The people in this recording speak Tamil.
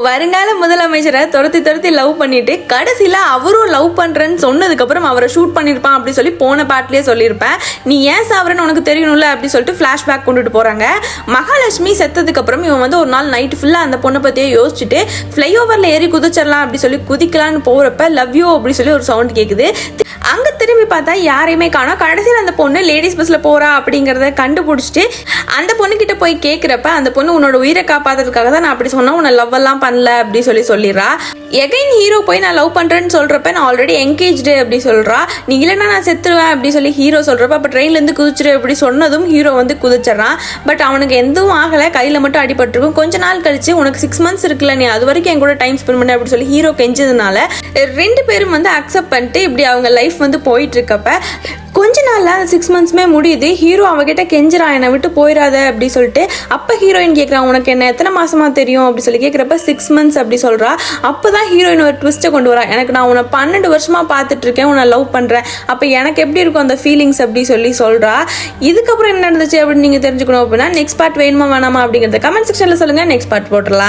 வருங்கால முதலமைச்சரை துரத்தி லவ் பண்ணிட்டு கடைசியில் அவரும் லவ் பண்றேன்னு சொன்னதுக்கு அப்புறம் அவரை ஷூட் பண்ணிருப்பான் அப்படி சொல்லி போன பாட்டிலே சொல்லியிருப்பேன். நீ ஏன் சாவரன்னு உனக்கு தெரியணும்ல அப்படி சொல்லிட்டு ஃபிளாஷ்பேக் கொண்டுட்டு போறாங்க. மகாலட்சுமி செத்ததுக்கு அப்புறம் இவன் வந்து ஒரு நாள் நைட் ஃபுல்லா அந்த பொண்ணை பத்தியே யோசிச்சுட்டு ஃப்ளைஓவர்ல ஏறி குதிச்சிடலாம் அப்படி சொல்லி குதிக்கலான்னு போறப்ப லவ் யூ அப்படி சொல்லி ஒரு சவுண்ட் கேக்குது. அங்க திரும்பி பார்த்தா யாரையுமே காணோம். கடைசியில் அந்த பொண்ணு லேடிஸ் பஸ்ல போறா அப்படிங்கறத கண்டுபிடிச்சிட்டு அந்த பொண்ணு கிட்ட போய் கேட்கிறப்ப அந்த பொண்ணு உன்னோட உயிரை காப்பாத்துறதுக்காக தான் நான் அப்படி சொன்னா உன்னை லவ் எல்லாம் பண்ணல அப்படி சொல்லிடுறா. எகைன் ஹீரோ போய் நான் லவ் பண்றேன்னு சொல்றப்ப நான் ஆல்ரெடி என்கேஜ்டு அப்படி சொல்றா. நீ இல்லைன்னா நான் செத்துருவேன் அப்படி சொல்லி ஹீரோ சொல்றப்ப அப்ப ட்ரெயின்ல இருந்து குதிச்சிரு அப்படி சொன்னதும் ஹீரோ வந்து குதிச்சிடறான். பட் அவனுக்கு எதுவும் ஆகல, கையில மட்டும் அடிபட்டிருக்கும். கொஞ்ச நாள் கழிச்சு உனக்கு 6 months இருக்குல்ல, நீ அது வரைக்கும் என் கூட டைம் ஸ்பெண்ட் பண்ண அப்படி சொல்லி ஹீரோ கெஞ்சதுனால 2 பேரும் வந்து அக்செப்ட் பண்ணிட்டு இப்படி அவங்க லைஃப் வந்து போயிட்டு இருக்கப்ப கொஞ்ச நாள்ல அந்த 6 monthsமே முடியுது. ஹீரோ அவகிட்ட கெஞ்சுறான் என்னை விட்டு போயிடாத அப்படி சொல்லிட்டு. அப்ப ஹீரோயின் கேட்கறான் உனக்கு என்ன எத்தனை மாசமா தெரியும் அப்படி சொல்லி கேட்கிறப்ப 6 months அப்படி சொல்றா. அப்பதான் ஹீரோயின் ஒரு ட்விஸ்ட்டை கொண்டு வரா. எனக்கு நான் உன்னை 12 வருஷமா பார்த்துட்டு இருக்கேன், உன்னை லவ் பண்றேன், அப்ப எனக்கு எப்படி இருக்கும் அந்த ஃபீலிங்ஸ் அப்படி சொல்றா. இதுக்கப்புறம் என்ன நடந்துச்சு அப்படின்னு நீங்க தெரிஞ்சுக்கணும் அப்படின்னா நெக்ஸ்ட் பார்ட் வேணுமா வேணாமா அப்படிங்கறத கமெண்ட் செக்ஷன்ல சொல்லுங்க. நெக்ஸ்ட் பார்ட் போட்டுடலாம்.